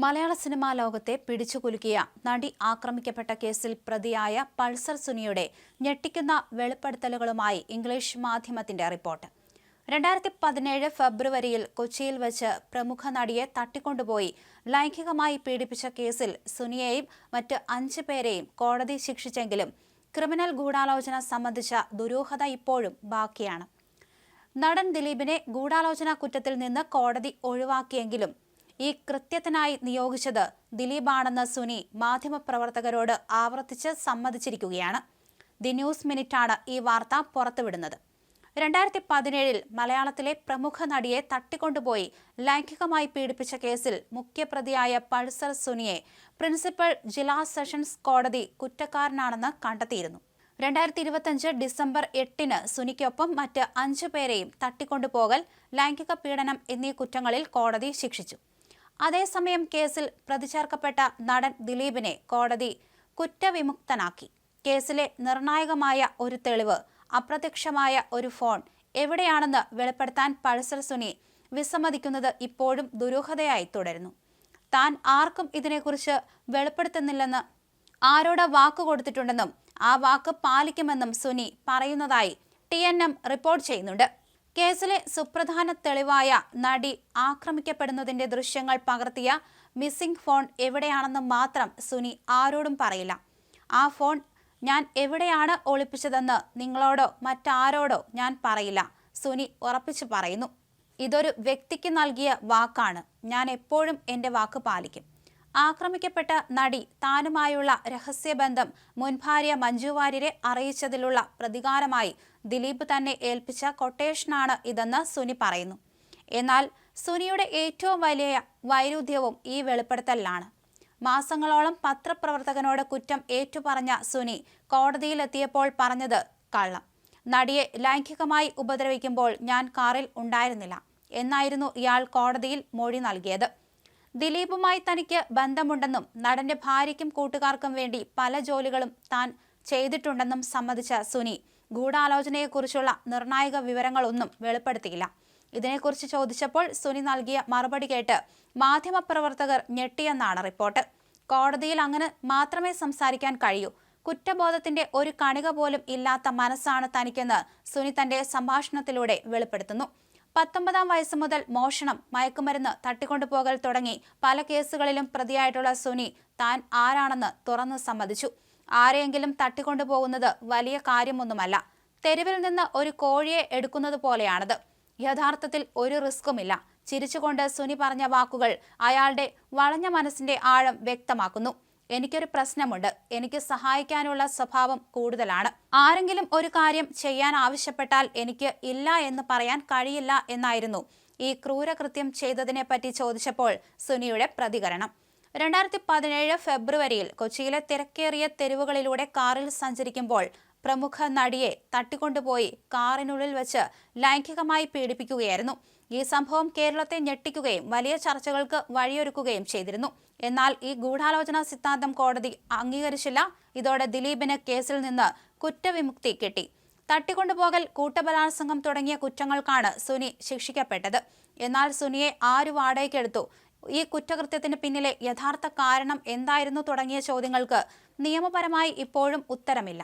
മലയാള cinema ലോകത്തെ പിടിച്ചുകുലുക്കിയ നടി ആക്രമിക്കപ്പെട്ട കേസിൽ പ്രതിയായ പൾസർ സുനിയുടെ ഞെട്ടിക്കുന്ന വെളിപ്പെടുത്തലുകളുമായി ഇംഗ്ലീഷ് മാധ്യമത്തിന്റെ റിപ്പോർട്ട്. 2017 ഫെബ്രുവരിയിൽ കൊച്ചിയിൽ വെച്ച് പ്രമുഖ നടിയെ തട്ടിക്കൊണ്ടുപോയി ലൈംഗികമായി പീഡിപ്പിച്ച കേസിൽ സുനിയെയും മറ്റ് 5 പേരെയും കോടതി ശിക്ഷിച്ചെങ്കിലും ക്രിമിനൽ ഗൂഢാലോചന സംബന്ധിച്ച ദുരൂഹത ഇപ്പോഴും ബാക്കിയാണ്. നടൻ ദിലീപിനെ ഗൂഢാലോചന കുറ്റത്തിൽ നിന്ന് കോടതി ഒഴിവാക്കിയെങ്കിലും ഈ കൃത്യത്തിനായി നിയോഗിച്ചത് ദിലീപാണെന്ന് സുനി മാധ്യമപ്രവർത്തകരോട് ആവർത്തിച്ച് സമ്മതിച്ചിരിക്കുകയാണ്. ദി ന്യൂസ് മിനിറ്റാണ് ഈ വാർത്ത പുറത്തുവിടുന്നത്. 2017 മലയാളത്തിലെ പ്രമുഖ നടിയെ തട്ടിക്കൊണ്ടുപോയി ലൈംഗികമായി പീഡിപ്പിച്ച കേസിൽ മുഖ്യപ്രതിയായ പൾസർ സുനിയെ പ്രിൻസിപ്പൽ ജില്ലാ സെഷൻസ് കോടതി കുറ്റക്കാരനാണെന്ന് കണ്ടെത്തിയിരുന്നു. 2025 ഡിസംബർ 8 സുനിക്കൊപ്പം മറ്റ് 5 പേരെയും തട്ടിക്കൊണ്ടുപോകൽ, ലൈംഗിക പീഡനം എന്നീ കുറ്റങ്ങളിൽ കോടതി ശിക്ഷിച്ചു. അതേസമയം കേസിൽ പ്രതിചേർക്കപ്പെട്ട നടൻ ദിലീപിനെ കോടതി കുറ്റവിമുക്തനാക്കി. കേസിലെ നിർണായകമായ ഒരു തെളിവ്, അപ്രത്യക്ഷമായ ഒരു ഫോൺ എവിടെയാണെന്ന് വെളിപ്പെടുത്താൻ പൾസർ സുനി വിസമ്മതിക്കുന്നത് ഇപ്പോഴും ദുരൂഹതയായി തുടരുന്നു. താൻ ആർക്കും ഇതിനെക്കുറിച്ച് വെളിപ്പെടുത്തുന്നില്ലെന്ന് ആരോട് വാക്ക് കൊടുത്തിട്ടുണ്ടെന്നും ആ വാക്ക് പാലിക്കുമെന്നും സുനി പറയുന്നതായി TNM റിപ്പോർട്ട് ചെയ്യുന്നുണ്ട്. കേസിലെ സുപ്രധാന തെളിവായ നടി ആക്രമിക്കപ്പെടുന്നതിന്റെ ദൃശ്യങ്ങൾ പകർത്തിയ മിസ്സിംഗ് ഫോൺ എവിടെയാണെന്ന് മാത്രം സുനി ആരോടും പറയില്ല. ആ ഫോൺ ഞാൻ എവിടെയാണ് ഒളിപ്പിച്ചതെന്ന് നിങ്ങളോടോ മറ്റാരോടോ ഞാൻ പറയില്ല, സുനി ഉറപ്പിച്ചു പറയുന്നു. ഇതൊരു വ്യക്തിക്ക് നൽകിയ വാക്കാണ്. ഞാൻ എപ്പോഴും എൻ്റെ വാക്ക് പാലിക്കും. ആക്രമിക്കപ്പെട്ട നടി താനുമായുള്ള രഹസ്യബന്ധം മുൻ ഭാര്യ മഞ്ജു വാര്യരെ അറിയിച്ചതിലുള്ള പ്രതികാരമായി ദിലീപ് തന്നെ ഏൽപ്പിച്ച കൊട്ടേഷനാണ് ഇതെന്ന് സുനി പറയുന്നു. എന്നാൽ സുനിയുടെ ഏറ്റവും വലിയ വൈരുദ്ധ്യവും ഈ വെളിപ്പെടുത്തലിലാണ്. മാസങ്ങളോളം പത്രപ്രവർത്തകനോട് കുറ്റം ഏറ്റുപറഞ്ഞ സുനി കോടതിയിലെത്തിയപ്പോൾ പറഞ്ഞത് കള്ളം. നടിയെ ലൈംഗികമായി ഉപദ്രവിക്കുമ്പോൾ ഞാൻ കാറിൽ ഉണ്ടായിരുന്നില്ല എന്നായിരുന്നു ഇയാൾ കോടതിയിൽ മൊഴി നൽകിയത്. ദിലീപുമായി തനിക്ക് ബന്ധമുണ്ടെന്നും നടന്റെ ഭാര്യയ്ക്കും കൂട്ടുകാർക്കും വേണ്ടി പല ജോലികളും താൻ ചെയ്തിട്ടുണ്ടെന്നും സമ്മതിച്ച സുനി ഗൂഢാലോചനയെക്കുറിച്ചുള്ള നിർണായക വിവരങ്ങളൊന്നും വെളിപ്പെടുത്തിയില്ല. ഇതിനെക്കുറിച്ച് ചോദിച്ചപ്പോൾ സുനി നൽകിയ മറുപടി കേട്ട് മാധ്യമപ്രവർത്തകർ ഞെട്ടിയെന്നാണ് റിപ്പോർട്ട്. കോടതിയിൽ അങ്ങനെ മാത്രമേ സംസാരിക്കാൻ കഴിയൂ. കുറ്റബോധത്തിന്റെ ഒരു കണിക പോലും ഇല്ലാത്ത മനസ്സാണ് തനിക്കെന്ന് സുനി തന്റെ സംഭാഷണത്തിലൂടെ വെളിപ്പെടുത്തുന്നു. 19 വയസ്സ് മുതൽ മോഷണം, മയക്കുമരുന്ന്, തട്ടിക്കൊണ്ടുപോകൽ തുടങ്ങി പല കേസുകളിലും പ്രതിയായിട്ടുള്ള സുനി താൻ ആരാണെന്ന് തുറന്നു സമ്മതിച്ചു. ആരെയെങ്കിലും തട്ടിക്കൊണ്ടുപോകുന്നത് വലിയ കാര്യമൊന്നുമല്ല. തെരുവിൽ നിന്ന് ഒരു കോഴിയെ എടുക്കുന്നത് പോലെയാണത്. യഥാർത്ഥത്തിൽ ഒരു റിസ്ക്കുമില്ല. ചിരിച്ചുകൊണ്ട് സുനി പറഞ്ഞ വാക്കുകൾ അയാളുടെ വളഞ്ഞ മനസ്സിന്റെ ആഴം വ്യക്തമാക്കുന്നു. എനിക്കൊരു പ്രശ്നമുണ്ട്. എനിക്ക് സഹായിക്കാനുള്ള സ്വഭാവം കൂടുതലാണ്. ആരെങ്കിലും ഒരു കാര്യം ചെയ്യാൻ ആവശ്യപ്പെട്ടാൽ എനിക്ക് ഇല്ല എന്ന് പറയാൻ കഴിയില്ല എന്നായിരുന്നു ഈ ക്രൂരകൃത്യം ചെയ്തതിനെ പറ്റി ചോദിച്ചപ്പോൾ സുനിയുടെ പ്രതികരണം. 2017 ഫെബ്രുവരിയിൽ കൊച്ചിയിലെ തിരക്കേറിയ തെരുവുകളിലൂടെ കാറിൽ സഞ്ചരിക്കുമ്പോൾ പ്രമുഖ നടിയെ തട്ടിക്കൊണ്ടുപോയി കാറിനുള്ളിൽ വെച്ച് ലൈംഗികമായി പീഡിപ്പിക്കുകയായിരുന്നു. ഈ സംഭവം കേരളത്തെ ഞെട്ടിക്കുകയും വലിയ ചർച്ചകൾക്ക് വഴിയൊരുക്കുകയും ചെയ്തിരുന്നു. എന്നാൽ ഈ ഗൂഢാലോചന സിദ്ധാന്തം കോടതി അംഗീകരിച്ചില്ല. ഇതോടെ ദിലീപിന് കേസിൽ നിന്ന് കുറ്റവിമുക്തി കിട്ടി. തട്ടിക്കൊണ്ടുപോകൽ, കൂട്ടബലാത്സംഗം തുടങ്ങിയ കുറ്റങ്ങൾക്കാണ് സുനി ശിക്ഷിക്കപ്പെട്ടത്. എന്നാൽ സുനിയെ ആര് വാടകയ്ക്കെടുത്തു, ഈ കുറ്റകൃത്യത്തിന് പിന്നിലെ യഥാർത്ഥ കാരണം എന്തായിരുന്നു തുടങ്ങിയ ചോദ്യങ്ങൾക്ക് നിയമപരമായി ഇപ്പോഴും ഉത്തരമില്ല.